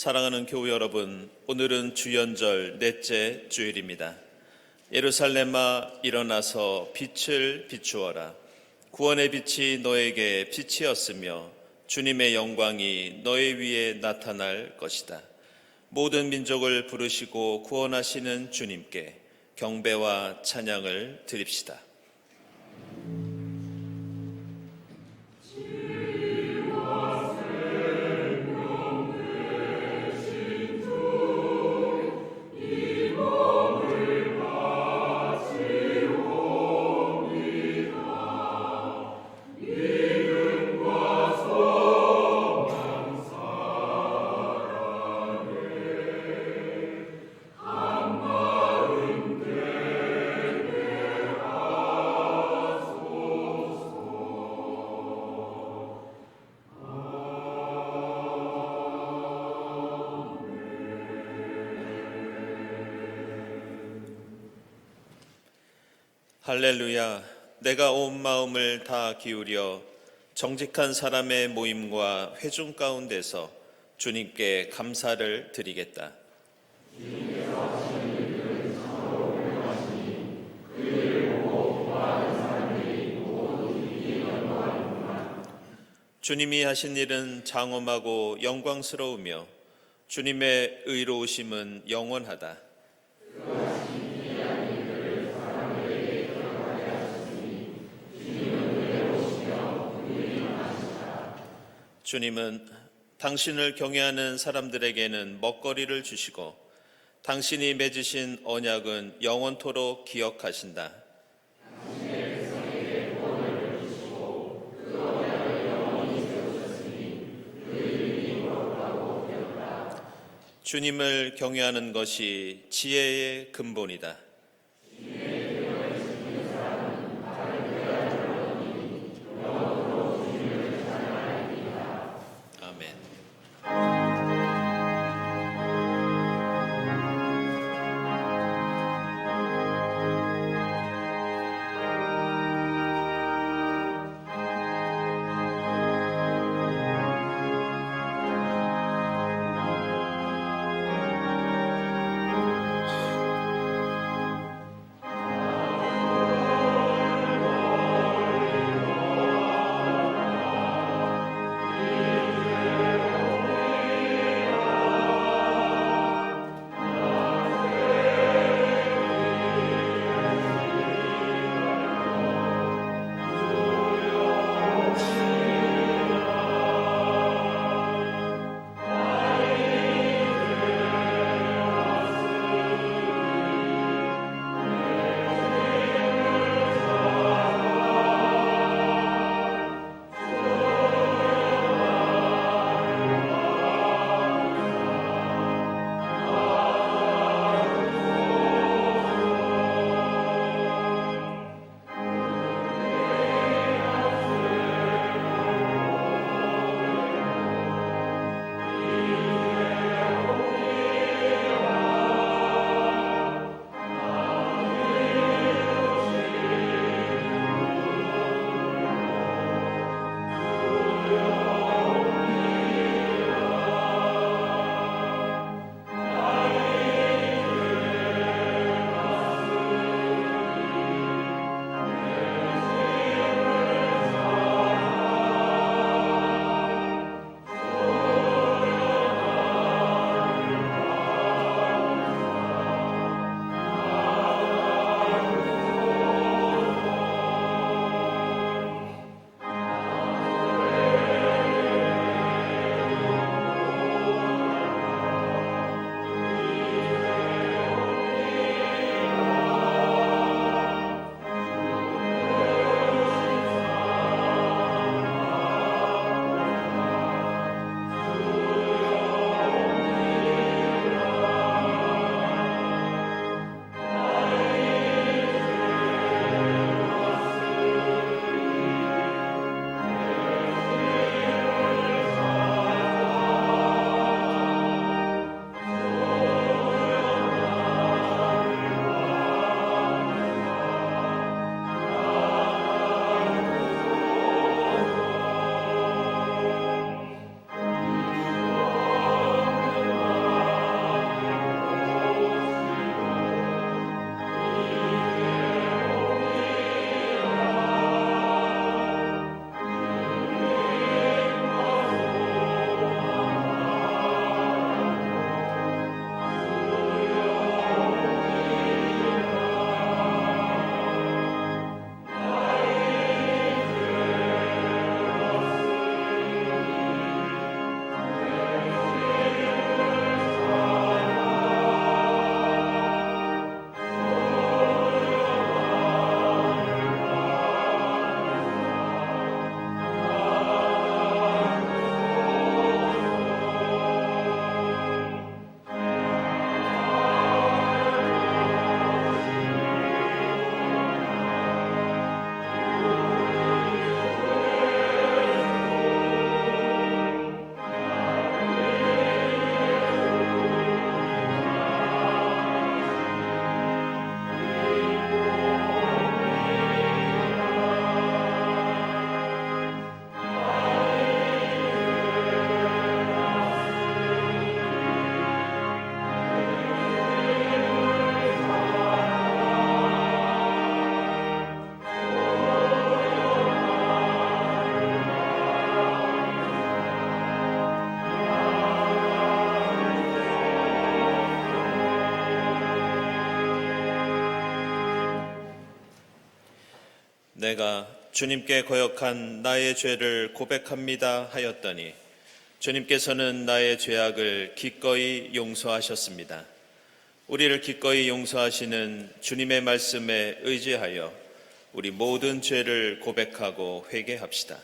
사랑하는 교우 여러분, 오늘은 주연절 넷째 주일입니다. 예루살렘아 일어나서 빛을 비추어라. 구원의 빛이 너에게 빛이었으며 주님의 영광이 너의 위에 나타날 것이다. 모든 민족을 부르시고 구원하시는 주님께 경배와 찬양을 드립시다. 할렐루야. 내가 온 마음을 다 기울여 정직한 사람의 모임과 회중 가운데서 주님께 감사를 드리겠다. 주님이 하신 일은 장엄하고 영광스러우며 주님의 의로우심은 영원하다. 주님은 당신을 경외하는 사람들에게는 먹거리를 주시고 당신이 맺으신 언약은 영원토록 기억하신다. 주님을 경외하는 것이 지혜의 근본이다. 내가 주님께 거역한 나의 죄를 고백합니다 하였더니 주님께서는 나의 죄악을 기꺼이 용서하셨습니다. 우리를 기꺼이 용서하시는 주님의 말씀에 의지하여 우리 모든 죄를 고백하고 회개합시다.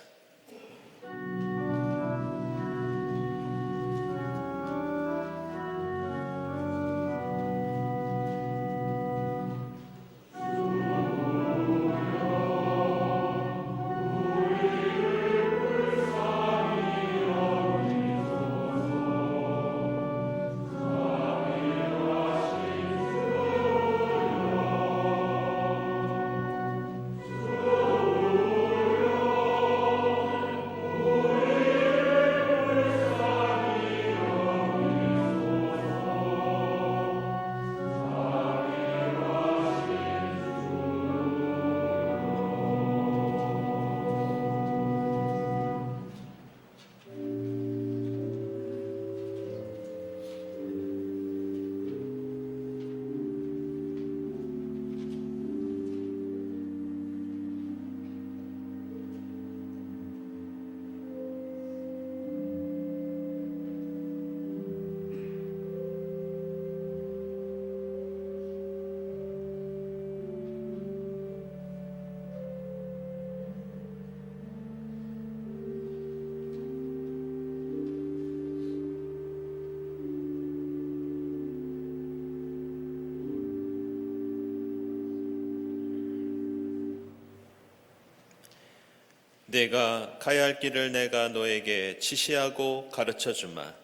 내가 가야 할 길을 내가 너에게 지시하고 가르쳐 주마.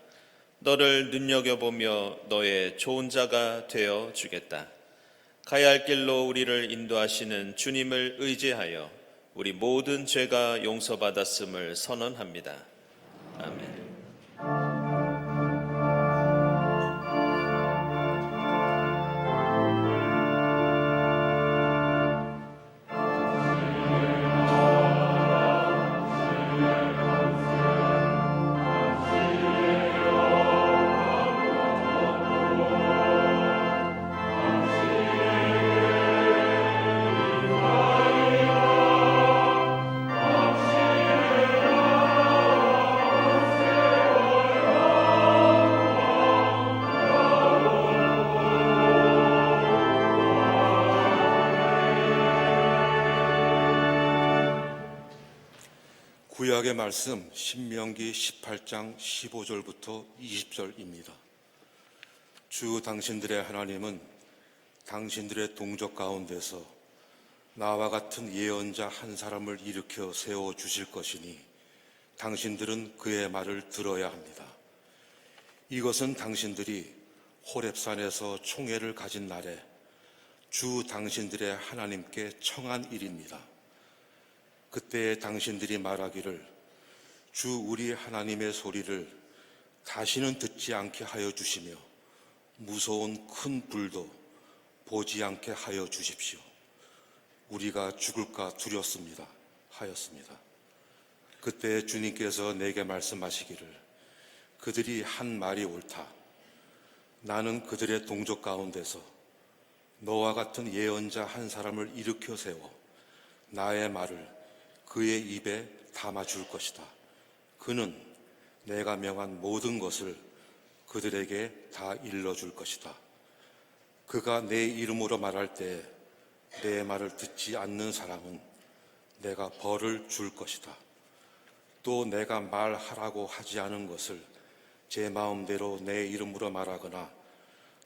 너를 눈여겨보며 너의 좋은 자가 되어 주겠다. 가야 할 길로 우리를 인도하시는 주님을 의지하여 우리 모든 죄가 용서받았음을 선언합니다. 아멘. 구약의 말씀 신명기 18장 15절부터 20절입니다. 주 당신들의 하나님은 당신들의 동족 가운데서 나와 같은 예언자 한 사람을 일으켜 세워주실 것이니 당신들은 그의 말을 들어야 합니다. 이것은 당신들이 호렙산에서 총회를 가진 날에 주 당신들의 하나님께 청한 일입니다. 그때 당신들이 말하기를 주 우리 하나님의 소리를 다시는 듣지 않게 하여 주시며 무서운 큰 불도 보지 않게 하여 주십시오. 우리가 죽을까 두렵습니다 하였습니다. 그때 주님께서 내게 말씀하시기를 그들이 한 말이 옳다. 나는 그들의 동족 가운데서 너와 같은 예언자 한 사람을 일으켜 세워 나의 말을 그의 입에 담아줄 것이다. 그는 내가 명한 모든 것을 그들에게 다 일러줄 것이다. 그가 내 이름으로 말할 때 내 말을 듣지 않는 사람은 내가 벌을 줄 것이다. 또 내가 말하라고 하지 않은 것을 제 마음대로 내 이름으로 말하거나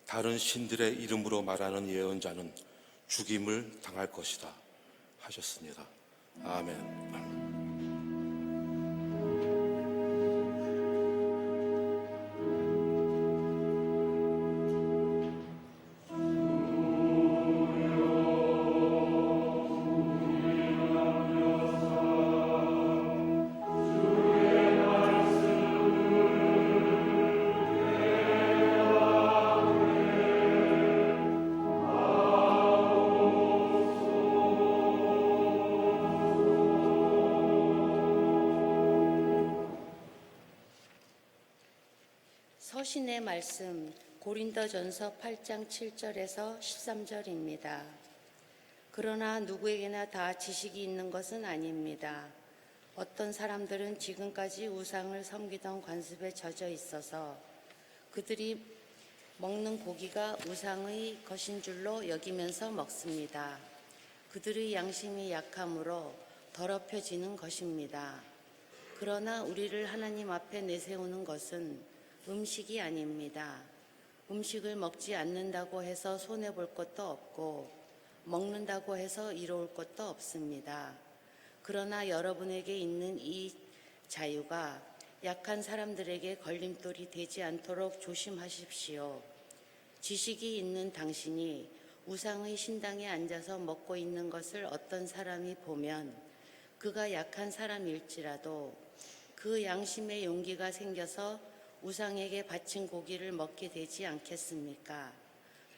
다른 신들의 이름으로 말하는 예언자는 죽임을 당할 것이다 하셨습니다. 아멘. 서신의 말씀 고린도전서 8장 7절에서 13절입니다. 그러나 누구에게나 다 지식이 있는 것은 아닙니다. 어떤 사람들은 지금까지 우상을 섬기던 관습에 젖어 있어서 그들이 먹는 고기가 우상의 것인 줄로 여기면서 먹습니다. 그들의 양심이 약함으로 더럽혀지는 것입니다. 그러나 우리를 하나님 앞에 내세우는 것은 음식이 아닙니다. 음식을 먹지 않는다고 해서 손해볼 것도 없고 먹는다고 해서 이로울 것도 없습니다. 그러나 여러분에게 있는 이 자유가 약한 사람들에게 걸림돌이 되지 않도록 조심하십시오. 지식이 있는 당신이 우상의 신당에 앉아서 먹고 있는 것을 어떤 사람이 보면 그가 약한 사람일지라도 그 양심의 용기가 생겨서 우상에게 바친 고기를 먹게 되지 않겠습니까?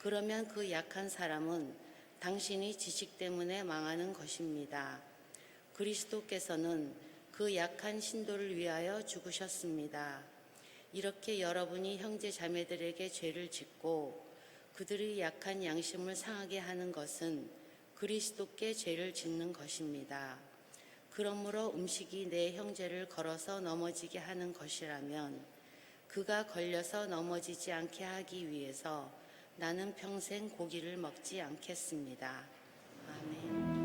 그러면 그 약한 사람은 당신이 지식 때문에 망하는 것입니다. 그리스도께서는 그 약한 신도를 위하여 죽으셨습니다. 이렇게 여러분이 형제 자매들에게 죄를 짓고 그들의 약한 양심을 상하게 하는 것은 그리스도께 죄를 짓는 것입니다. 그러므로 음식이 내 형제를 걸어서 넘어지게 하는 것이라면 그가 걸려서 넘어지지 않게 하기 위해서 나는 평생 고기를 먹지 않겠습니다. 아멘.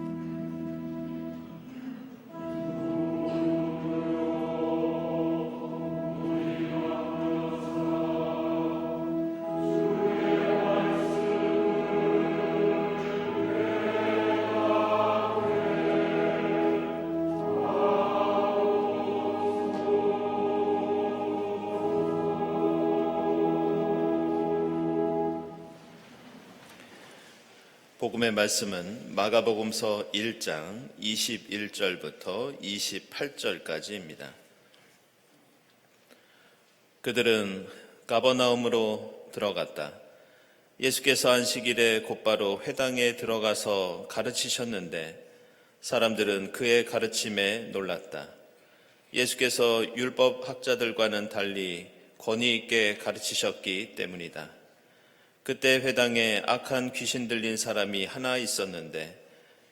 복음의 말씀은 마가복음서 1장 21절부터 28절까지입니다. 그들은 가버나움으로 들어갔다. 예수께서 안식일에 곧바로 회당에 들어가서 가르치셨는데 사람들은 그의 가르침에 놀랐다. 예수께서 율법 학자들과는 달리 권위 있게 가르치셨기 때문이다. 그때 회당에 악한 귀신 들린 사람이 하나 있었는데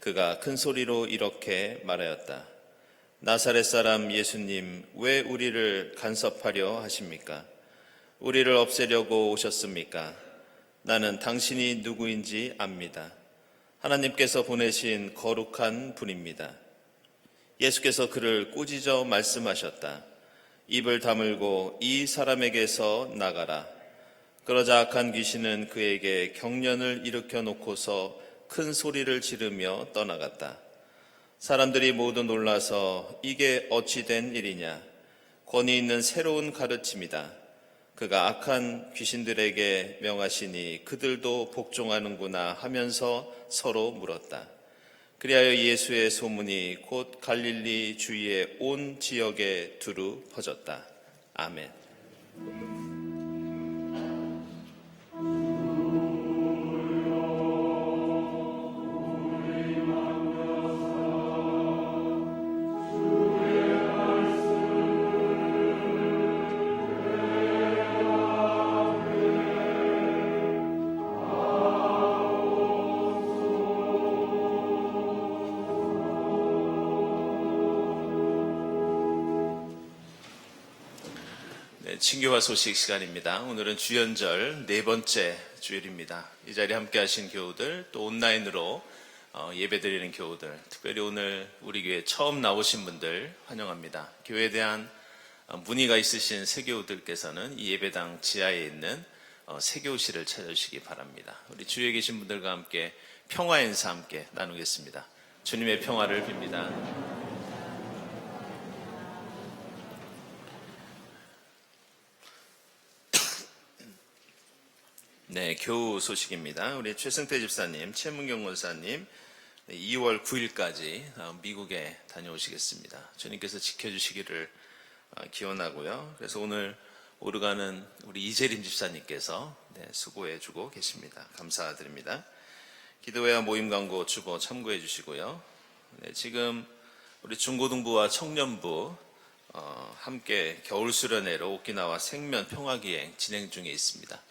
그가 큰 소리로 이렇게 말하였다. 나사렛 사람 예수님, 왜 우리를 간섭하려 하십니까? 우리를 없애려고 오셨습니까? 나는 당신이 누구인지 압니다. 하나님께서 보내신 거룩한 분입니다. 예수께서 그를 꾸짖어 말씀하셨다. 입을 다물고 이 사람에게서 나가라. 그러자 악한 귀신은 그에게 경련을 일으켜 놓고서 큰 소리를 지르며 떠나갔다. 사람들이 모두 놀라서 이게 어찌 된 일이냐? 권위 있는 새로운 가르침이다. 그가 악한 귀신들에게 명하시니 그들도 복종하는구나 하면서 서로 물었다. 그리하여 예수의 소문이 곧 갈릴리 주위의 온 지역에 두루 퍼졌다. 아멘. 친교와 소식 시간입니다. 오늘은 주연절 네 번째 주일입니다. 이 자리에 함께 하신 교우들, 또 온라인으로 예배드리는 교우들, 특별히 오늘 우리 교회 처음 나오신 분들 환영합니다. 교회에 대한 문의가 있으신 새교우들께서는 이 예배당 지하에 있는 새교실을 찾아주시기 바랍니다. 우리 주위에 계신 분들과 함께 평화 인사 함께 나누겠습니다. 주님의 평화를 빕니다. 네, 교우 소식입니다. 우리 최승태 집사님, 최문경 원사님 2월 9일까지 미국에 다녀오시겠습니다. 주님께서 지켜주시기를 기원하고요. 그래서 오늘 오르가는 우리 이재림 집사님께서 수고해주고 계십니다. 감사드립니다. 기도회와 모임 광고 주보 참고해 주시고요. 지금 우리 중고등부와 청년부 함께 겨울수련회로 오키나와 생면 평화기행 진행 중에 있습니다.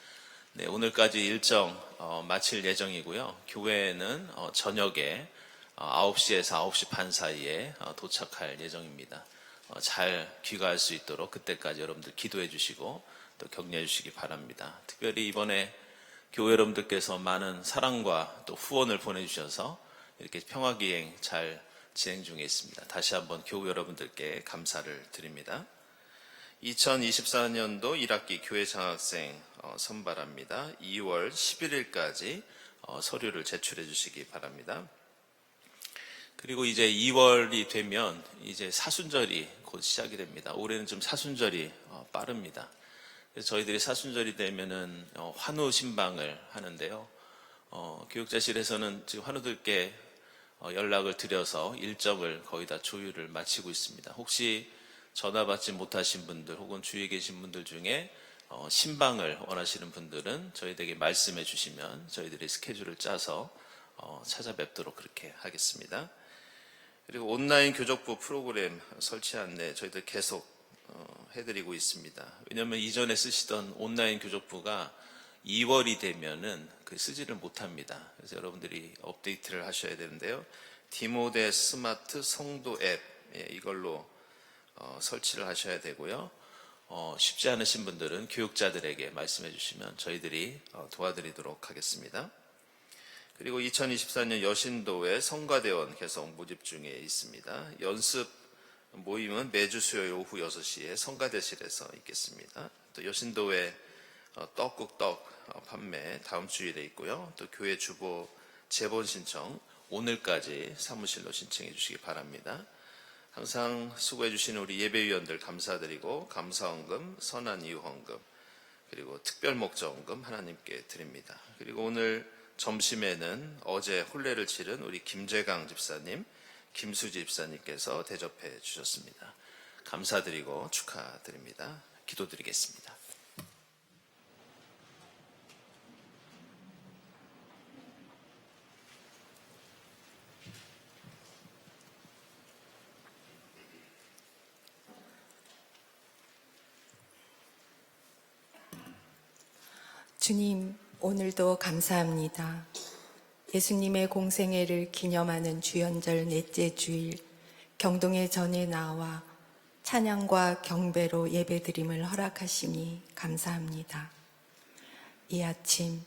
네, 오늘까지 일정 마칠 예정이고요. 교회는 저녁에 9시에서 9시 반 사이에 도착할 예정입니다. 잘 귀가할 수 있도록 그때까지 여러분들 기도해 주시고 또 격려해 주시기 바랍니다. 특별히 이번에 교회 여러분들께서 많은 사랑과 또 후원을 보내주셔서 이렇게 평화기행 잘 진행 중에 있습니다. 다시 한번 교회 여러분들께 감사를 드립니다. 2024년도 1학기 교회 장학생 선발합니다. 2월 11일까지 서류를 제출해 주시기 바랍니다. 그리고 이제 2월이 되면 이제 사순절이 곧 시작이 됩니다. 올해는 좀 사순절이 빠릅니다. 그래서 저희들이 사순절이 되면은 환우 신방을 하는데요. 교육자실에서는 지금 환우들께 연락을 드려서 일정을 거의 다 조율을 마치고 있습니다. 혹시 전화 받지 못하신 분들 혹은 주위에 계신 분들 중에 신방을 원하시는 분들은 저희에게 말씀해 주시면 저희들이 스케줄을 짜서 찾아뵙도록 그렇게 하겠습니다. 그리고 온라인 교족부 프로그램 설치 안내 저희들 계속 해드리고 있습니다. 왜냐하면 이전에 쓰시던 온라인 교족부가 2월이 되면은 쓰지를 못합니다. 그래서 여러분들이 업데이트를 하셔야 되는데요. 디모데 스마트 성도 앱 이걸로 설치를 하셔야 되고요. 쉽지 않으신 분들은 교육자들에게 말씀해 주시면 저희들이 도와드리도록 하겠습니다. 그리고 2024년 여신도회 성가대원 개성 모집 중에 있습니다. 연습 모임은 매주 수요일 오후 6시에 성가대실에서 있겠습니다. 또 여신도회 떡국떡 판매 다음 주일에 있고요. 또 교회 주보 재본 신청 오늘까지 사무실로 신청해 주시기 바랍니다. 항상 수고해 주시는 우리 예배위원들 감사드리고 감사헌금, 선한이유헌금, 그리고 특별목적헌금 하나님께 드립니다. 그리고 오늘 점심에는 어제 혼례를 치른 우리 김재강 집사님, 김수지 집사님께서 대접해 주셨습니다. 감사드리고 축하드립니다. 기도드리겠습니다. 주님, 오늘도 감사합니다. 예수님의 공생애를 기념하는 주연절 넷째 주일, 경동의 전에 나와 찬양과 경배로 예배드림을 허락하시니 감사합니다. 이 아침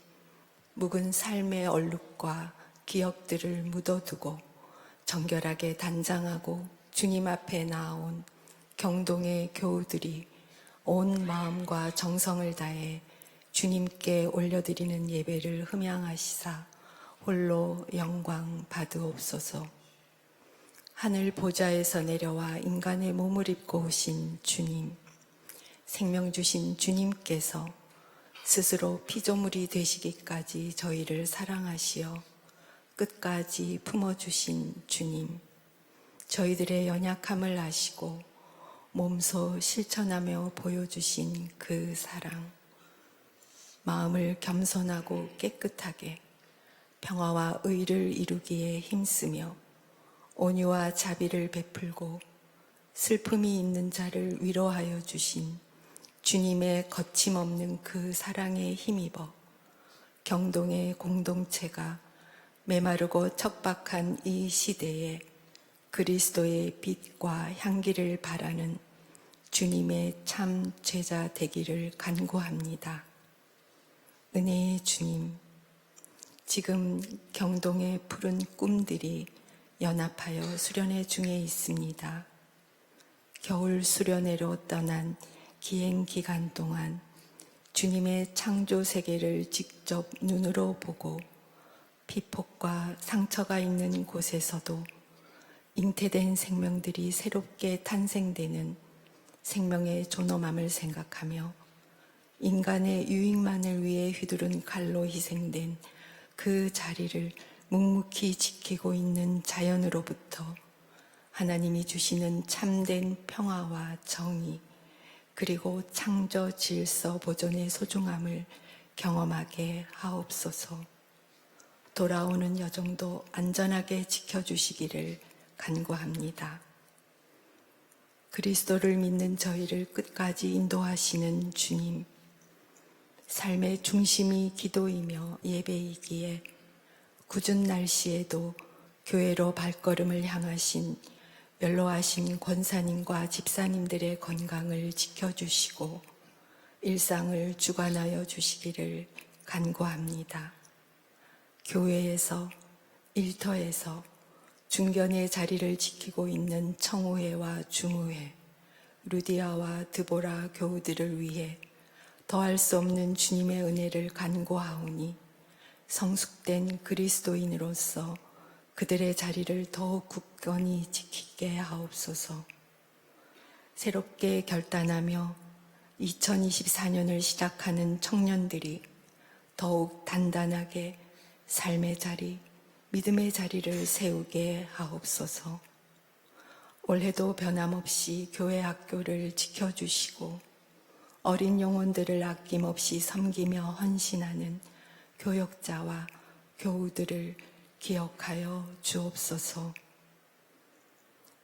묵은 삶의 얼룩과 기억들을 묻어두고 정결하게 단장하고 주님 앞에 나아온 경동의 교우들이 온 마음과 정성을 다해 주님께 올려드리는 예배를 흠양하시사 홀로 영광 받으옵소서. 하늘 보좌에서 내려와 인간의 몸을 입고 오신 주님, 생명 주신 주님께서 스스로 피조물이 되시기까지 저희를 사랑하시어 끝까지 품어주신 주님, 저희들의 연약함을 아시고 몸소 실천하며 보여주신 그 사랑, 마음을 겸손하고 깨끗하게 평화와 의를 이루기에 힘쓰며 온유와 자비를 베풀고 슬픔이 있는 자를 위로하여 주신 주님의 거침없는 그 사랑에 힘입어 경동의 공동체가 메마르고 척박한 이 시대에 그리스도의 빛과 향기를 바라는 주님의 참 제자 되기를 간구합니다. 은혜의 주님, 지금 경동의 푸른 꿈들이 연합하여 수련회 중에 있습니다. 겨울 수련회로 떠난 기행 기간 동안 주님의 창조 세계를 직접 눈으로 보고 피폭과 상처가 있는 곳에서도 잉태된 생명들이 새롭게 탄생되는 생명의 존엄함을 생각하며 인간의 유익만을 위해 휘두른 칼로 희생된 그 자리를 묵묵히 지키고 있는 자연으로부터 하나님이 주시는 참된 평화와 정의 그리고 창조 질서 보존의 소중함을 경험하게 하옵소서. 돌아오는 여정도 안전하게 지켜주시기를 간구합니다. 그리스도를 믿는 저희를 끝까지 인도하시는 주님, 삶의 중심이 기도이며 예배이기에 궂은 날씨에도 교회로 발걸음을 향하신 연로하신 권사님과 집사님들의 건강을 지켜주시고 일상을 주관하여 주시기를 간구합니다. 교회에서, 일터에서 중견의 자리를 지키고 있는 청우회와 중우회, 루디아와 드보라 교우들을 위해 더할 수 없는 주님의 은혜를 간구하오니 성숙된 그리스도인으로서 그들의 자리를 더욱 굳건히 지키게 하옵소서. 새롭게 결단하며 2024년을 시작하는 청년들이 더욱 단단하게 삶의 자리, 믿음의 자리를 세우게 하옵소서. 올해도 변함없이 교회 학교를 지켜주시고 어린 영혼들을 아낌없이 섬기며 헌신하는 교역자와 교우들을 기억하여 주옵소서.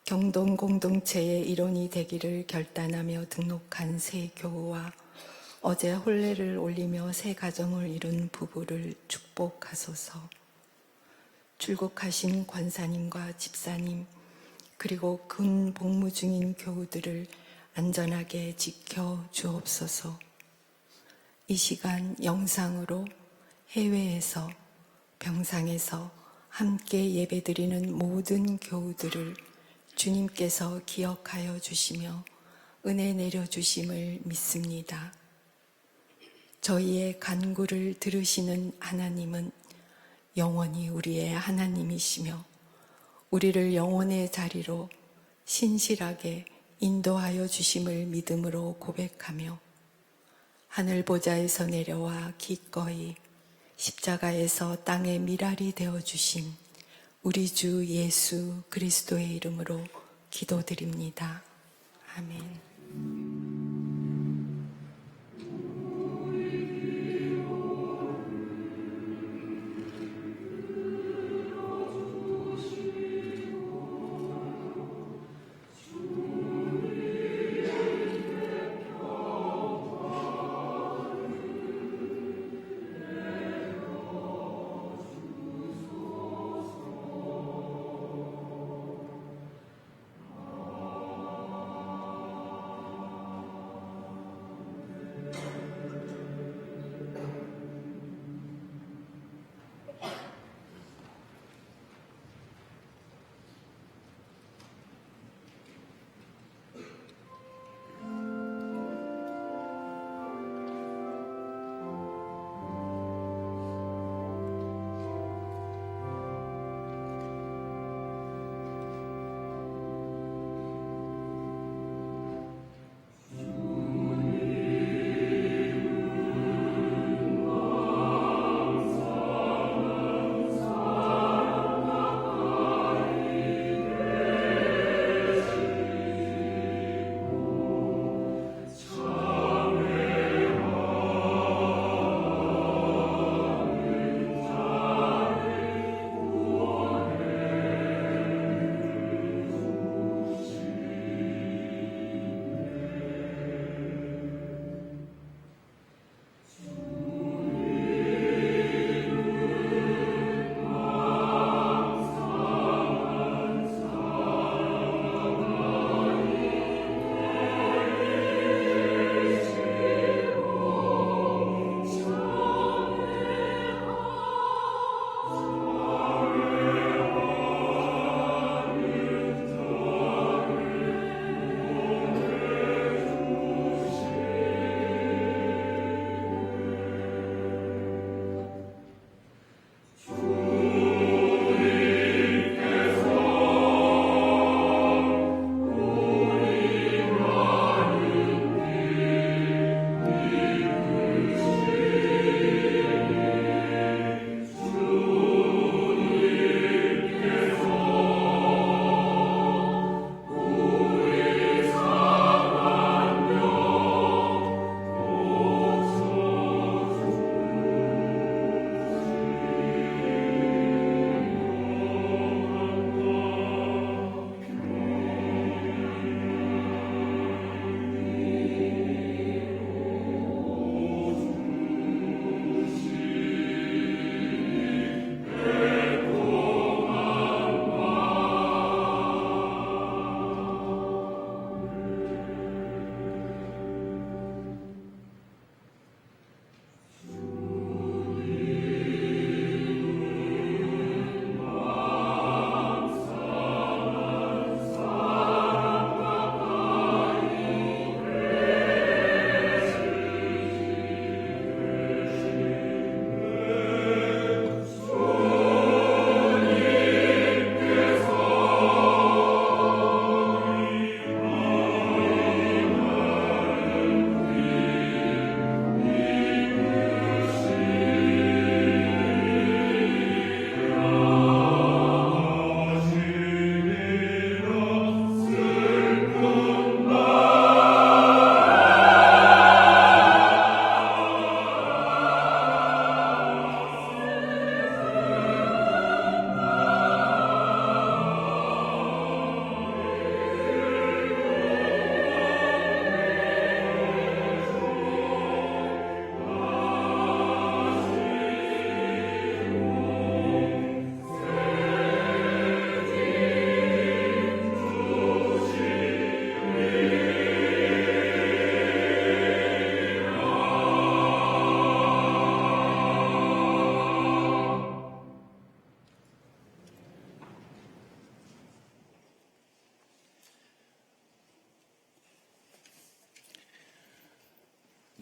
경동 공동체의 일원이 되기를 결단하며 등록한 새 교우와 어제 혼례를 올리며 새 가정을 이룬 부부를 축복하소서. 출국하신 권사님과 집사님 그리고 군 복무 중인 교우들을 안전하게 지켜 주옵소서. 이 시간 영상으로 해외에서 병상에서 함께 예배드리는 모든 교우들을 주님께서 기억하여 주시며 은혜 내려주심을 믿습니다. 저희의 간구를 들으시는 하나님은 영원히 우리의 하나님이시며 우리를 영혼의 자리로 신실하게 인도하여 주심을 믿음으로 고백하며 하늘 보좌에서 내려와 기꺼이 십자가에서 땅의 미랄이 되어주신 우리 주 예수 그리스도의 이름으로 기도드립니다. 아멘.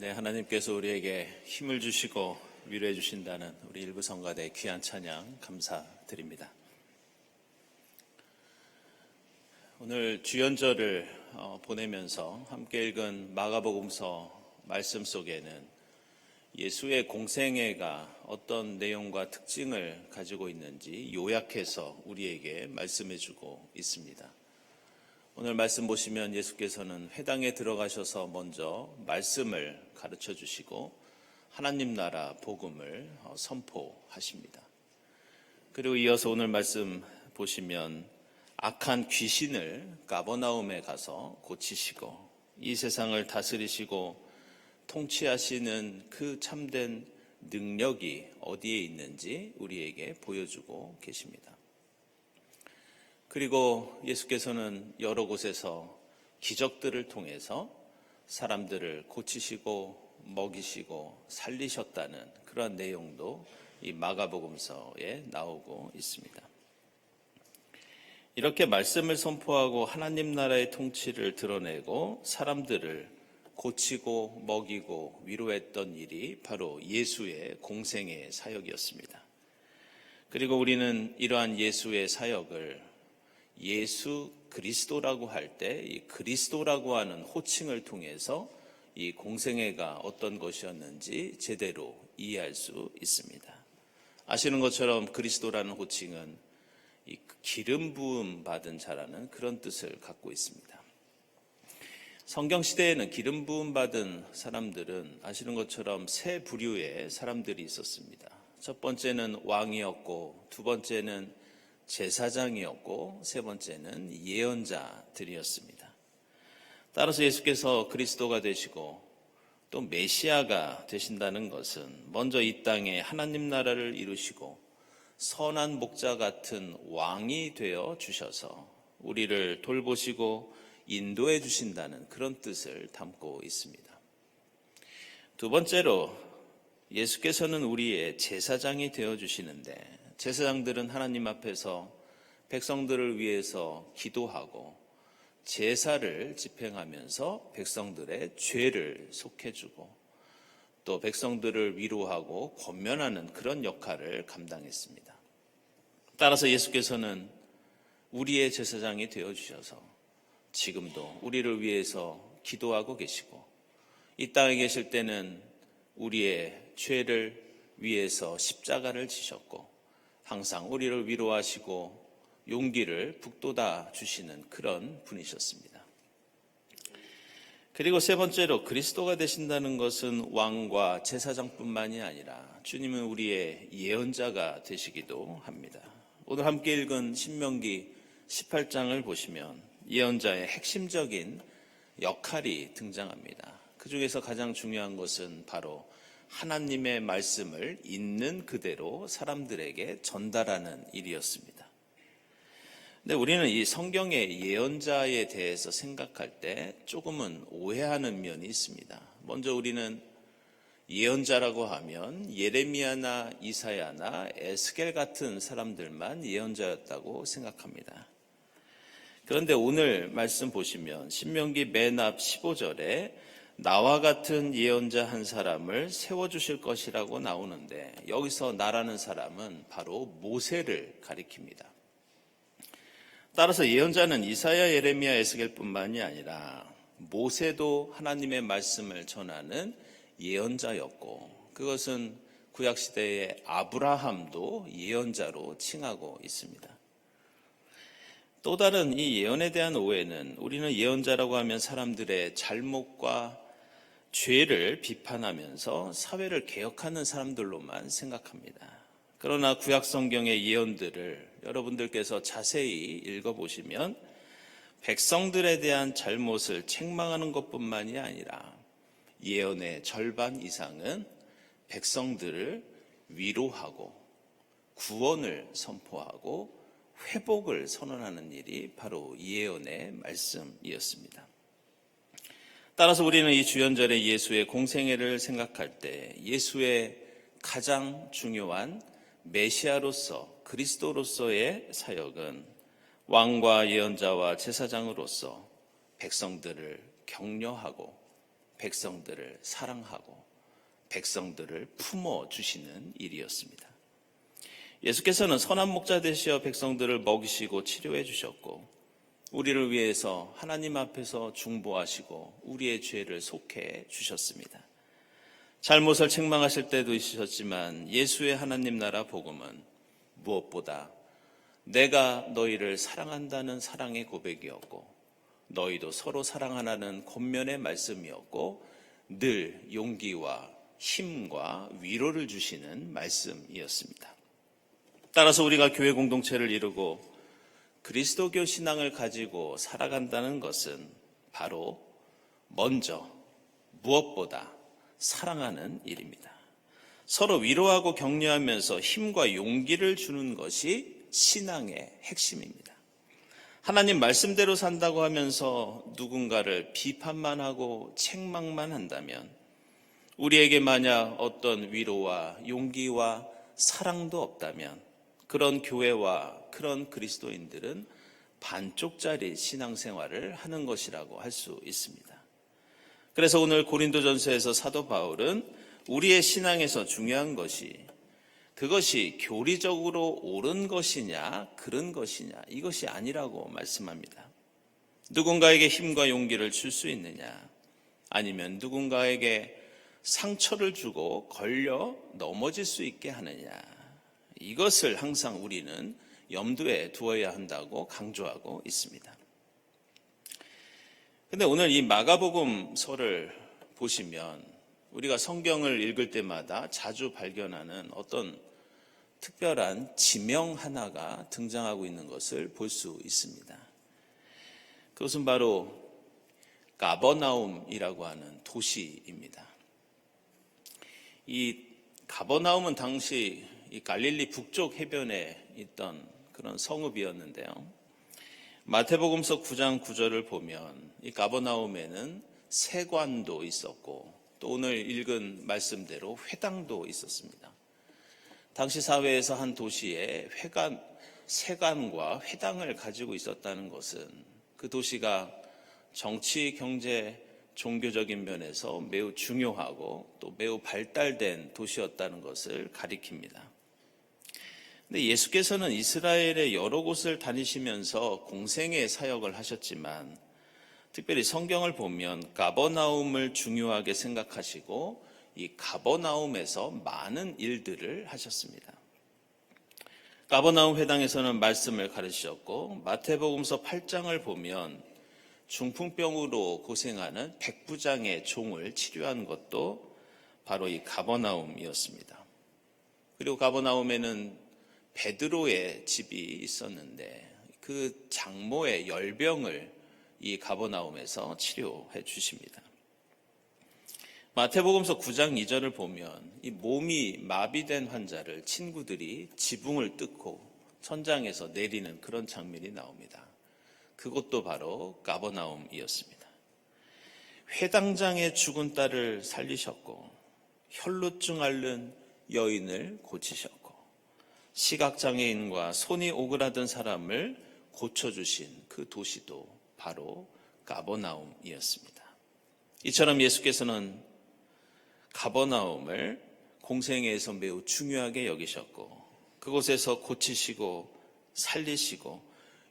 네, 하나님께서 우리에게 힘을 주시고 위로해 주신다는 우리 일부 성가대의 귀한 찬양 감사드립니다. 오늘 주연절을 보내면서 함께 읽은 마가복음서 말씀 속에는 예수의 공생애가 어떤 내용과 특징을 가지고 있는지 요약해서 우리에게 말씀해 주고 있습니다. 오늘 말씀 보시면 예수께서는 회당에 들어가셔서 먼저 말씀을 가르쳐 주시고 하나님 나라 복음을 선포하십니다. 그리고 이어서 오늘 말씀 보시면 악한 귀신을 가버나움에 가서 고치시고 이 세상을 다스리시고 통치하시는 그 참된 능력이 어디에 있는지 우리에게 보여주고 계십니다. 그리고 예수께서는 여러 곳에서 기적들을 통해서 사람들을 고치시고 먹이시고 살리셨다는 그런 내용도 이 마가복음서에 나오고 있습니다. 이렇게 말씀을 선포하고 하나님 나라의 통치를 드러내고 사람들을 고치고 먹이고 위로했던 일이 바로 예수의 공생의 사역이었습니다. 그리고 우리는 이러한 예수의 사역을 예수 그리스도라고 할 때 이 그리스도라고 하는 호칭을 통해서 이 공생애가 어떤 것이었는지 제대로 이해할 수 있습니다. 아시는 것처럼 그리스도라는 호칭은 이 기름 부음 받은 자라는 그런 뜻을 갖고 있습니다. 성경 시대에는 기름 부음 받은 사람들은 아시는 것처럼 세 부류의 사람들이 있었습니다. 첫 번째는 왕이었고, 두 번째는 제사장이었고, 세 번째는 예언자들이었습니다. 따라서 예수께서 그리스도가 되시고 또 메시아가 되신다는 것은 먼저 이 땅에 하나님 나라를 이루시고 선한 목자 같은 왕이 되어 주셔서 우리를 돌보시고 인도해 주신다는 그런 뜻을 담고 있습니다. 두 번째로 예수께서는 우리의 제사장이 되어 주시는데 제사장들은 하나님 앞에서 백성들을 위해서 기도하고 제사를 집행하면서 백성들의 죄를 속해주고 또 백성들을 위로하고 권면하는 그런 역할을 감당했습니다. 따라서 예수께서는 우리의 제사장이 되어주셔서 지금도 우리를 위해서 기도하고 계시고 이 땅에 계실 때는 우리의 죄를 위해서 십자가를 지셨고 항상 우리를 위로하시고 용기를 북돋아 주시는 그런 분이셨습니다. 그리고 세 번째로 그리스도가 되신다는 것은 왕과 제사장뿐만이 아니라 주님은 우리의 예언자가 되시기도 합니다. 오늘 함께 읽은 신명기 18장을 보시면 예언자의 핵심적인 역할이 등장합니다. 그 중에서 가장 중요한 것은 바로 하나님의 말씀을 있는 그대로 사람들에게 전달하는 일이었습니다. 근데 우리는 이 성경의 예언자에 대해서 생각할 때 조금은 오해하는 면이 있습니다. 먼저 우리는 예언자라고 하면 예레미야나 이사야나 에스겔 같은 사람들만 예언자였다고 생각합니다. 그런데 오늘 말씀 보시면 신명기 맨 앞 15절에 나와 같은 예언자 한 사람을 세워주실 것이라고 나오는데 여기서 나라는 사람은 바로 모세를 가리킵니다. 따라서 예언자는 이사야, 예레미야, 에스겔뿐만이 아니라 모세도 하나님의 말씀을 전하는 예언자였고 그것은 구약시대의 아브라함도 예언자로 칭하고 있습니다. 또 다른 이 예언에 대한 오해는 우리는 예언자라고 하면 사람들의 잘못과 죄를 비판하면서 사회를 개혁하는 사람들로만 생각합니다. 그러나 구약 성경의 예언들을 여러분들께서 자세히 읽어보시면 백성들에 대한 잘못을 책망하는 것뿐만이 아니라 예언의 절반 이상은 백성들을 위로하고 구원을 선포하고 회복을 선언하는 일이 바로 예언의 말씀이었습니다. 따라서 우리는 이 주연절의 예수의 공생애를 생각할 때 예수의 가장 중요한 메시아로서 그리스도로서의 사역은 왕과 예언자와 제사장으로서 백성들을 격려하고 백성들을 사랑하고 백성들을 품어주시는 일이었습니다. 예수께서는 선한 목자 되시어 백성들을 먹이시고 치료해 주셨고 우리를 위해서 하나님 앞에서 중보하시고 우리의 죄를 속해 주셨습니다. 잘못을 책망하실 때도 있으셨지만 예수의 하나님 나라 복음은 무엇보다 내가 너희를 사랑한다는 사랑의 고백이었고 너희도 서로 사랑하라는 권면의 말씀이었고 늘 용기와 힘과 위로를 주시는 말씀이었습니다. 따라서 우리가 교회 공동체를 이루고 그리스도교 신앙을 가지고 살아간다는 것은 바로 먼저 무엇보다 사랑하는 일입니다. 서로 위로하고 격려하면서 힘과 용기를 주는 것이 신앙의 핵심입니다. 하나님 말씀대로 산다고 하면서 누군가를 비판만 하고 책망만 한다면 우리에게 만약 어떤 위로와 용기와 사랑도 없다면 그런 교회와 그런 그리스도인들은 반쪽짜리 신앙생활을 하는 것이라고 할 수 있습니다. 그래서 오늘 고린도전서에서 사도 바울은 우리의 신앙에서 중요한 것이 그것이 교리적으로 옳은 것이냐 그른 것이냐 이것이 아니라고 말씀합니다. 누군가에게 힘과 용기를 줄 수 있느냐 아니면 누군가에게 상처를 주고 걸려 넘어질 수 있게 하느냐 이것을 항상 우리는 염두에 두어야 한다고 강조하고 있습니다. 그런데 오늘 이 마가복음서를 보시면 우리가 성경을 읽을 때마다 자주 발견하는 어떤 특별한 지명 하나가 등장하고 있는 것을 볼 수 있습니다. 그것은 바로 가버나움이라고 하는 도시입니다. 이 가버나움은 당시 이 갈릴리 북쪽 해변에 있던 그런 성읍이었는데요. 마태복음서 9장 9절을 보면 이 가버나움에는 세관도 있었고 또 오늘 읽은 말씀대로 회당도 있었습니다. 당시 사회에서 한 도시에 세관과 회당을 가지고 있었다는 것은 그 도시가 정치, 경제, 종교적인 면에서 매우 중요하고 또 매우 발달된 도시였다는 것을 가리킵니다. 근데 예수께서는 이스라엘의 여러 곳을 다니시면서 공생의 사역을 하셨지만 특별히 성경을 보면 가버나움을 중요하게 생각하시고 이 가버나움에서 많은 일들을 하셨습니다. 가버나움 회당에서는 말씀을 가르치셨고 마태복음서 8장을 보면 중풍병으로 고생하는 백부장의 종을 치료한 것도 바로 이 가버나움이었습니다. 그리고 가버나움에는 베드로의 집이 있었는데 그 장모의 열병을 이 가버나움에서 치료해 주십니다. 마태복음서 9장 2절을 보면 이 몸이 마비된 환자를 친구들이 지붕을 뜯고 천장에서 내리는 그런 장면이 나옵니다. 그것도 바로 가버나움이었습니다. 회당장의 죽은 딸을 살리셨고 혈루증 앓는 여인을 고치셨고 시각장애인과 손이 오그라든 사람을 고쳐주신 그 도시도 바로 가버나움이었습니다. 이처럼 예수께서는 가버나움을 공생애에서 매우 중요하게 여기셨고 그곳에서 고치시고 살리시고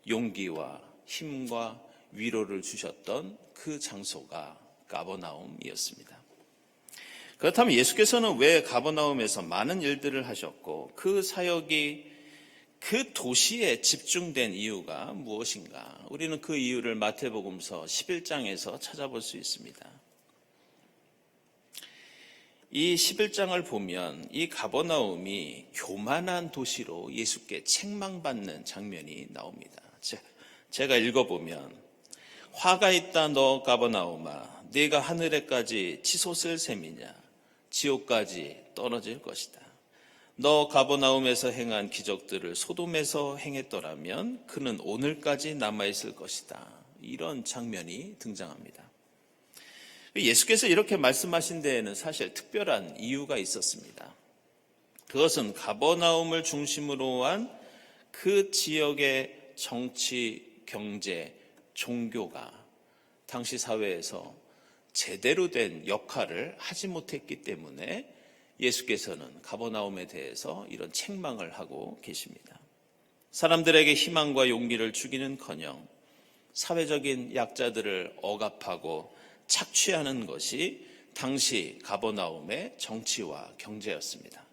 용기와 힘과 위로를 주셨던 그 장소가 가버나움이었습니다. 그렇다면 예수께서는 왜 가버나움에서 많은 일들을 하셨고 그 사역이 그 도시에 집중된 이유가 무엇인가? 우리는 그 이유를 마태복음서 11장에서 찾아볼 수 있습니다. 이 11장을 보면 이 가버나움이 교만한 도시로 예수께 책망받는 장면이 나옵니다. 제가 읽어보면 화가 있다 너 가버나움아 네가 하늘에까지 치솟을 셈이냐 지옥까지 떨어질 것이다. 너 가버나움에서 행한 기적들을 소돔에서 행했더라면 그는 오늘까지 남아있을 것이다. 이런 장면이 등장합니다. 예수께서 이렇게 말씀하신 데에는 사실 특별한 이유가 있었습니다. 그것은 가버나움을 중심으로 한 그 지역의 정치, 경제, 종교가 당시 사회에서 제대로 된 역할을 하지 못했기 때문에 예수께서는 가버나움에 대해서 이런 책망을 하고 계십니다. 사람들에게 희망과 용기를 주기는커녕 사회적인 약자들을 억압하고 착취하는 것이 당시 가버나움의 정치와 경제였습니다.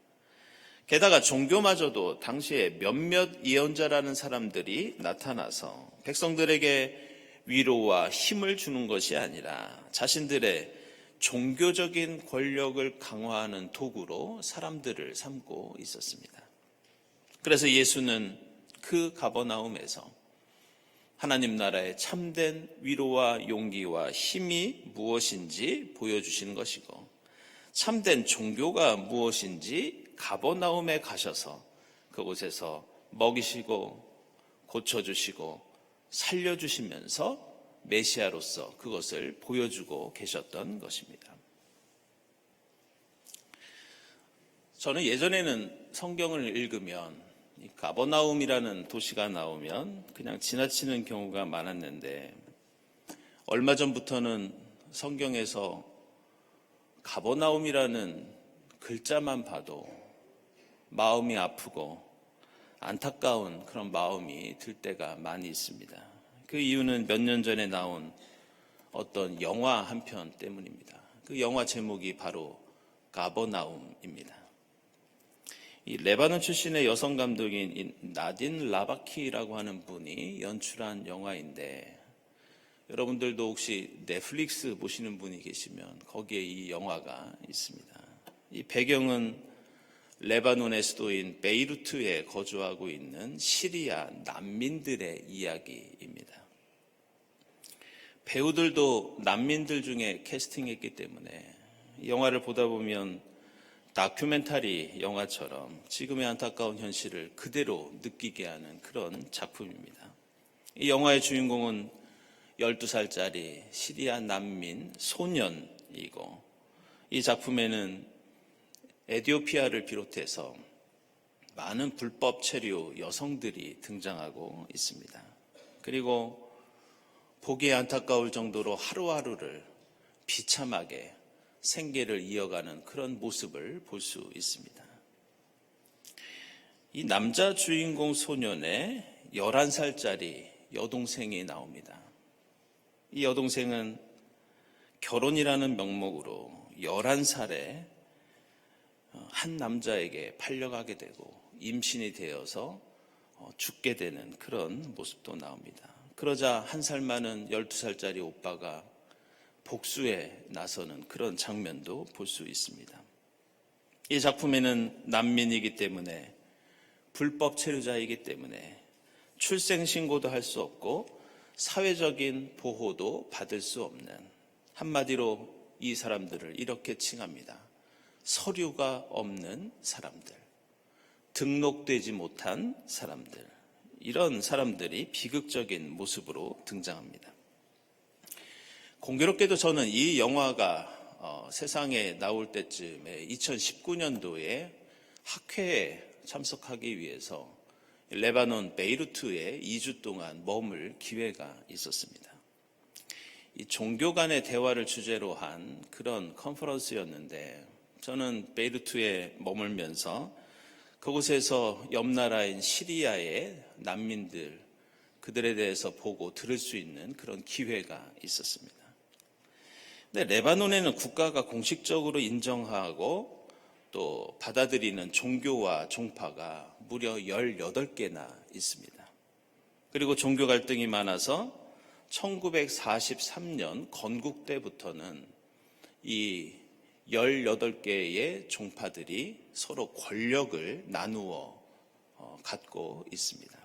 게다가 종교마저도 당시에 몇몇 예언자라는 사람들이 나타나서 백성들에게 위로와 힘을 주는 것이 아니라 자신들의 종교적인 권력을 강화하는 도구로 사람들을 삼고 있었습니다. 그래서 예수는 그 가버나움에서 하나님 나라의 참된 위로와 용기와 힘이 무엇인지 보여주시는 것이고, 참된 종교가 무엇인지 가버나움에 가셔서 그곳에서 먹이시고 고쳐주시고 살려주시면서 메시아로서 그것을 보여주고 계셨던 것입니다. 저는 예전에는 성경을 읽으면 이 가버나움이라는 도시가 나오면 그냥 지나치는 경우가 많았는데, 얼마 전부터는 성경에서 가버나움이라는 글자만 봐도 마음이 아프고 안타까운 그런 마음이 들 때가 많이 있습니다. 그 이유는 몇 년 전에 나온 어떤 영화 한 편 때문입니다. 그 영화 제목이 바로 가버나움입니다. 이 레바논 출신의 여성 감독인 나딘 라바키라고 하는 분이 연출한 영화인데, 여러분들도 혹시 넷플릭스 보시는 분이 계시면 거기에 이 영화가 있습니다. 이 배경은 레바논의 수도인 베이루트에 거주하고 있는 시리아 난민들의 이야기입니다. 배우들도 난민들 중에 캐스팅했기 때문에 이 영화를 보다 보면 다큐멘터리 영화처럼 지금의 안타까운 현실을 그대로 느끼게 하는 그런 작품입니다. 이 영화의 주인공은 12살짜리 시리아 난민 소년이고, 이 작품에는 에티오피아를 비롯해서 많은 불법 체류 여성들이 등장하고 있습니다. 그리고 보기에 안타까울 정도로 하루하루를 비참하게 생계를 이어가는 그런 모습을 볼 수 있습니다. 이 남자 주인공 소년의 11살짜리 여동생이 나옵니다. 이 여동생은 결혼이라는 명목으로 11살에 한 남자에게 팔려가게 되고 임신이 되어서 죽게 되는 그런 모습도 나옵니다. 그러자 한 살 많은 12살짜리 오빠가 복수에 나서는 그런 장면도 볼 수 있습니다. 이 작품에는 난민이기 때문에, 불법 체류자이기 때문에 출생신고도 할 수 없고 사회적인 보호도 받을 수 없는, 한마디로 이 사람들을 이렇게 칭합니다. 서류가 없는 사람들, 등록되지 못한 사람들, 이런 사람들이 비극적인 모습으로 등장합니다. 공교롭게도 저는 이 영화가 세상에 나올 때쯤에 2019년도에 학회에 참석하기 위해서 레바논 베이루트에 2주 동안 머물 기회가 있었습니다. 이 종교 간의 대화를 주제로 한 그런 컨퍼런스였는데, 저는 베이루트에 머물면서 그곳에서 옆 나라인 시리아의 난민들, 그들에 대해서 보고 들을 수 있는 그런 기회가 있었습니다. 근데 레바논에는 국가가 공식적으로 인정하고 또 받아들이는 종교와 종파가 무려 18개나 있습니다. 그리고 종교 갈등이 많아서 1943년 건국 때부터는 이 18개의 종파들이 서로 권력을 나누어 갖고 있습니다.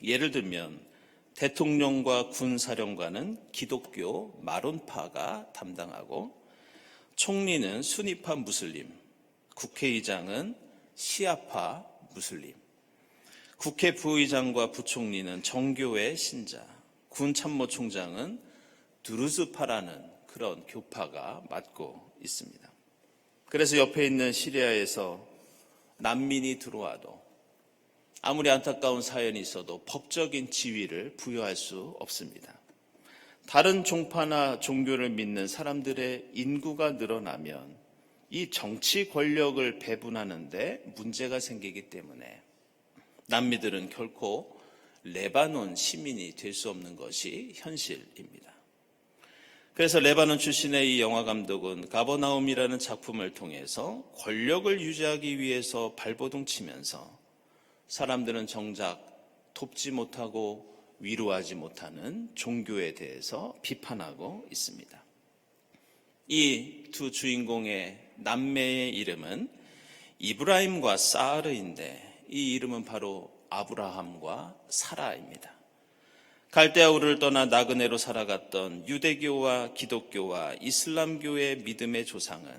예를 들면 대통령과 군사령관은 기독교 마론파가 담당하고, 총리는 수니파 무슬림, 국회의장은 시아파 무슬림, 국회 부의장과 부총리는 정교회 신자, 군 참모총장은 두루즈파라는 그런 교파가 맡고 있습니다. 그래서 옆에 있는 시리아에서 난민이 들어와도 아무리 안타까운 사연이 있어도 법적인 지위를 부여할 수 없습니다. 다른 종파나 종교를 믿는 사람들의 인구가 늘어나면 이 정치 권력을 배분하는데 문제가 생기기 때문에 남미들은 결코 레바논 시민이 될 수 없는 것이 현실입니다. 그래서 레바논 출신의 이 영화 감독은 가버나움이라는 작품을 통해서 권력을 유지하기 위해서 발버둥 치면서 사람들은 정작 돕지 못하고 위로하지 못하는 종교에 대해서 비판하고 있습니다. 이 두 주인공의 남매의 이름은 이브라임과 사르인데 이 이름은 바로 아브라함과 사라입니다. 갈대아 우르를 떠나 나그네로 살아갔던 유대교와 기독교와 이슬람교의 믿음의 조상은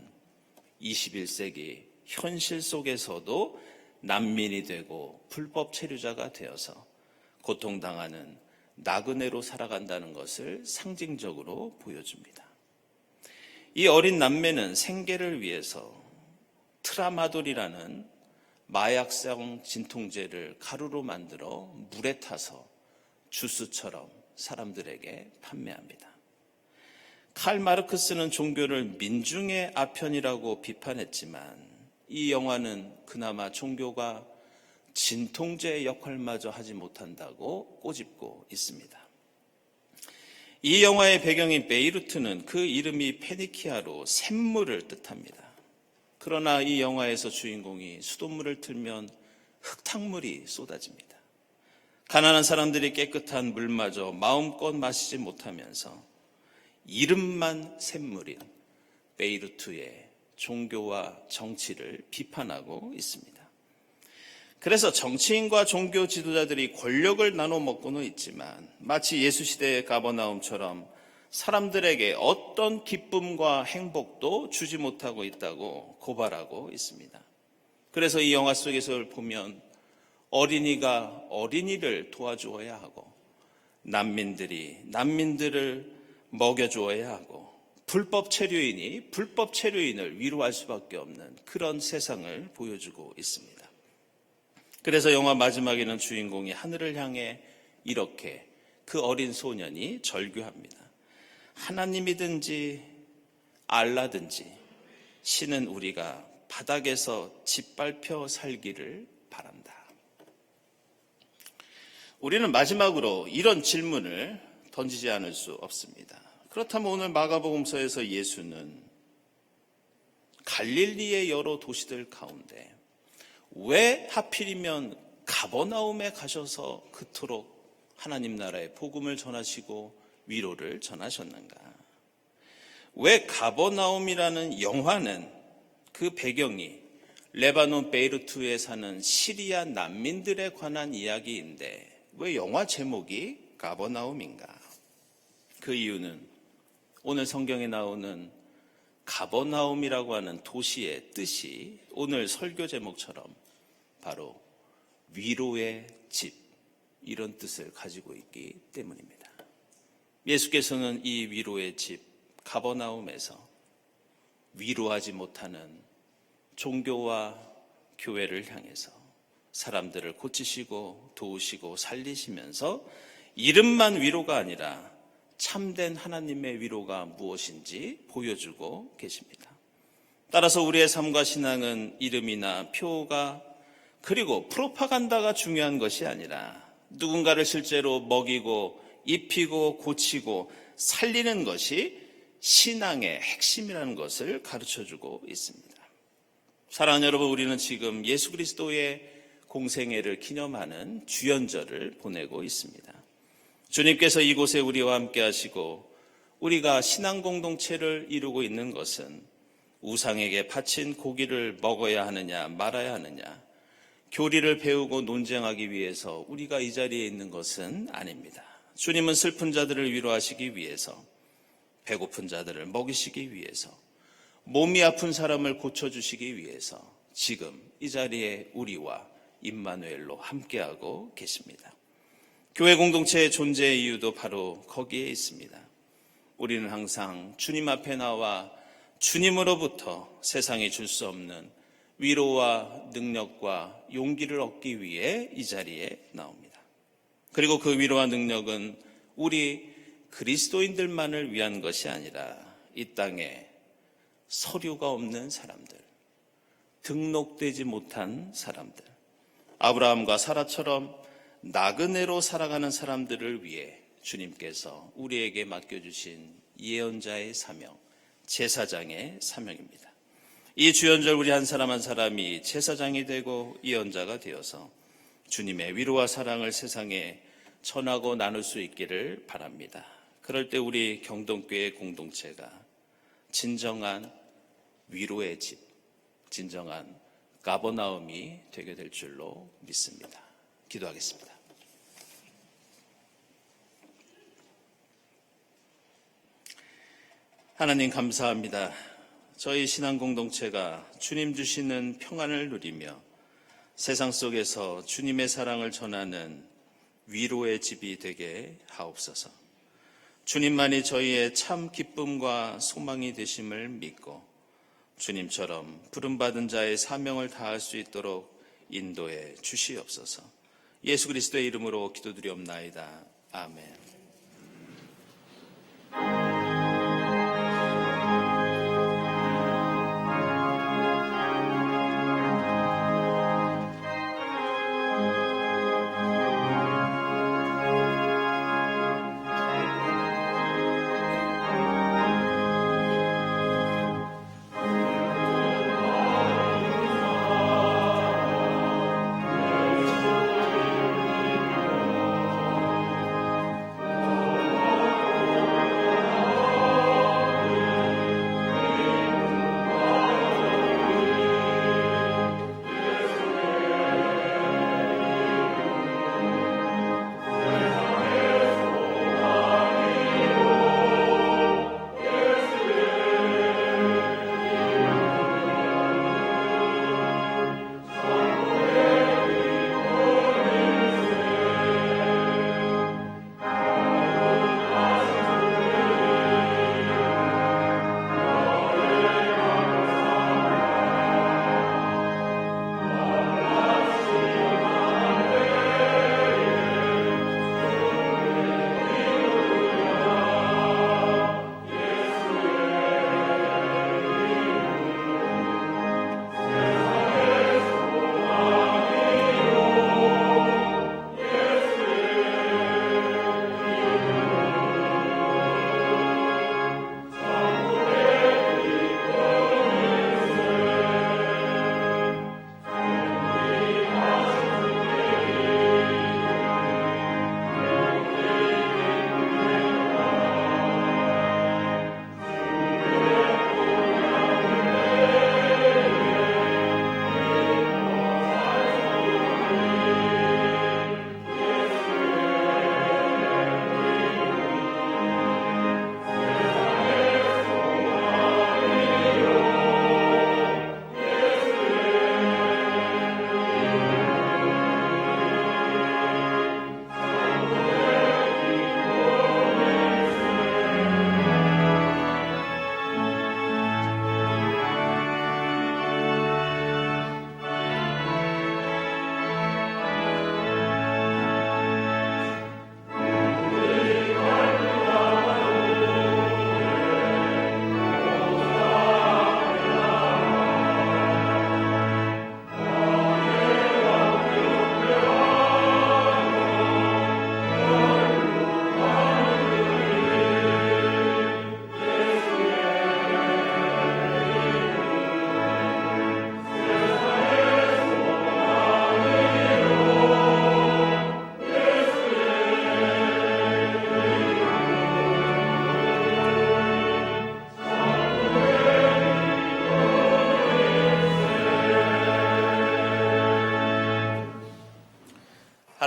21세기 현실 속에서도 난민이 되고 불법 체류자가 되어서 고통당하는 나그네로 살아간다는 것을 상징적으로 보여줍니다. 이 어린 남매는 생계를 위해서 트라마돌이라는 마약성 진통제를 가루로 만들어 물에 타서 주스처럼 사람들에게 판매합니다. 칼 마르크스는 종교를 민중의 아편이라고 비판했지만 이 영화는 그나마 종교가 진통제의 역할마저 하지 못한다고 꼬집고 있습니다. 이 영화의 배경인 베이루트는 그 이름이 페니키아로 샘물을 뜻합니다. 그러나 이 영화에서 주인공이 수돗물을 틀면 흙탕물이 쏟아집니다. 가난한 사람들이 깨끗한 물마저 마음껏 마시지 못하면서 이름만 샘물인 베이루트의 종교와 정치를 비판하고 있습니다. 그래서 정치인과 종교 지도자들이 권력을 나눠 먹고는 있지만 마치 예수 시대의 가버나움처럼 사람들에게 어떤 기쁨과 행복도 주지 못하고 있다고 고발하고 있습니다. 그래서 이 영화 속에서 보면 어린이가 어린이를 도와주어야 하고 난민들이 난민들을 먹여주어야 하고 불법 체류인이 불법 체류인을 위로할 수밖에 없는 그런 세상을 보여주고 있습니다. 그래서 영화 마지막에는 주인공이 하늘을 향해 이렇게 그 어린 소년이 절규합니다. 하나님이든지 알라든지 신은 우리가 바닥에서 짓밟혀 살기를 바란다. 우리는 마지막으로 이런 질문을 던지지 않을 수 없습니다. 그렇다면 오늘 마가복음서에서 예수는 갈릴리의 여러 도시들 가운데 왜 하필이면 가버나움에 가셔서 그토록 하나님 나라의 복음을 전하시고 위로를 전하셨는가? 왜 가버나움이라는 영화는 그 배경이 레바논 베이루트에 사는 시리아 난민들에 관한 이야기인데 왜 영화 제목이 가버나움인가? 그 이유는 오늘 성경에 나오는 가버나움이라고 하는 도시의 뜻이 오늘 설교 제목처럼 바로 위로의 집, 이런 뜻을 가지고 있기 때문입니다. 예수께서는 이 위로의 집 가버나움에서 위로하지 못하는 종교와 교회를 향해서 사람들을 고치시고 도우시고 살리시면서 이름만 위로가 아니라 참된 하나님의 위로가 무엇인지 보여주고 계십니다. 따라서 우리의 삶과 신앙은 이름이나 표가 그리고 프로파간다가 중요한 것이 아니라 누군가를 실제로 먹이고 입히고 고치고 살리는 것이 신앙의 핵심이라는 것을 가르쳐주고 있습니다. 사랑하는 여러분, 우리는 지금 예수 그리스도의 공생애를 기념하는 주연절을 보내고 있습니다. 주님께서 이곳에 우리와 함께 하시고 우리가 신앙 공동체를 이루고 있는 것은 우상에게 바친 고기를 먹어야 하느냐 말아야 하느냐 교리를 배우고 논쟁하기 위해서 우리가 이 자리에 있는 것은 아닙니다. 주님은 슬픈 자들을 위로하시기 위해서, 배고픈 자들을 먹이시기 위해서, 몸이 아픈 사람을 고쳐주시기 위해서 지금 이 자리에 우리와 임마누엘로 함께하고 계십니다. 교회 공동체의 존재의 이유도 바로 거기에 있습니다. 우리는 항상 주님 앞에 나와 주님으로부터 세상이 줄 수 없는 위로와 능력과 용기를 얻기 위해 이 자리에 나옵니다. 그리고 그 위로와 능력은 우리 그리스도인들만을 위한 것이 아니라 이 땅에 서류가 없는 사람들, 등록되지 못한 사람들, 아브라함과 사라처럼 나그네로 살아가는 사람들을 위해 주님께서 우리에게 맡겨주신 예언자의 사명, 제사장의 사명입니다. 이 주연절 우리 한 사람이 제사장이 되고 예언자가 되어서 주님의 위로와 사랑을 세상에 전하고 나눌 수 있기를 바랍니다. 그럴 때 우리 경동교회 공동체가 진정한 위로의 집, 진정한 가버나움이 되게 될 줄로 믿습니다. 기도하겠습니다. 하나님 감사합니다. 저희 신앙 공동체가 주님 주시는 평안을 누리며 세상 속에서 주님의 사랑을 전하는 위로의 집이 되게 하옵소서. 주님만이 저희의 참 기쁨과 소망이 되심을 믿고 주님처럼 부름받은 자의 사명을 다할 수 있도록 인도해 주시옵소서. 예수 그리스도의 이름으로 기도드리옵나이다. 아멘.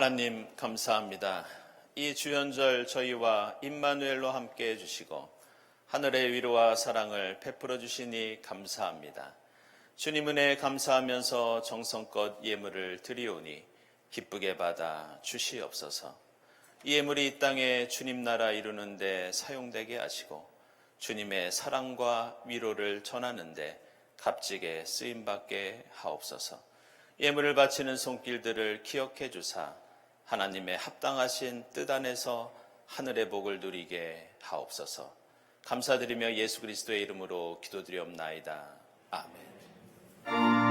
하나님 감사합니다. 이 주연절 저희와 임마누엘로 함께 해주시고 하늘의 위로와 사랑을 베풀어 주시니 감사합니다. 주님 은혜에 감사하면서 정성껏 예물을 드리오니 기쁘게 받아 주시옵소서. 이 예물이 이 땅에 주님 나라 이루는 데 사용되게 하시고 주님의 사랑과 위로를 전하는 데 값지게 쓰임받게 하옵소서. 예물을 바치는 손길들을 기억해 주사 하나님의 합당하신 뜻 안에서 하늘의 복을 누리게 하옵소서. 감사드리며 예수 그리스도의 이름으로 기도드리옵나이다. 아멘.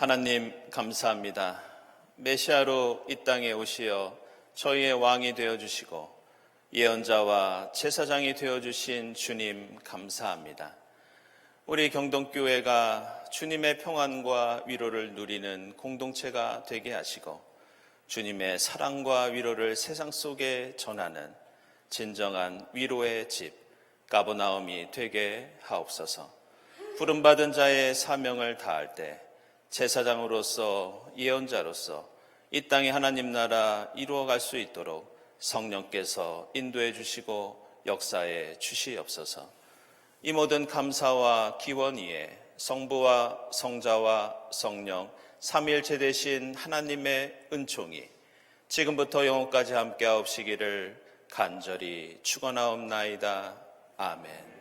하나님 감사합니다. 메시아로 이 땅에 오시어 저희의 왕이 되어주시고 예언자와 제사장이 되어주신 주님 감사합니다. 우리 경동교회가 주님의 평안과 위로를 누리는 공동체가 되게 하시고 주님의 사랑과 위로를 세상 속에 전하는 진정한 위로의 집 가버나움이 되게 하옵소서. 부름받은 자의 사명을 다할 때 제사장으로서 예언자로서 이 땅에 하나님 나라 이루어갈 수 있도록 성령께서 인도해 주시고 역사해 주시옵소서. 이 모든 감사와 기원 위에 성부와 성자와 성령 삼위일체 되신 하나님의 은총이 지금부터 영원까지 함께하옵시기를 간절히 축원하옵나이다. 아멘.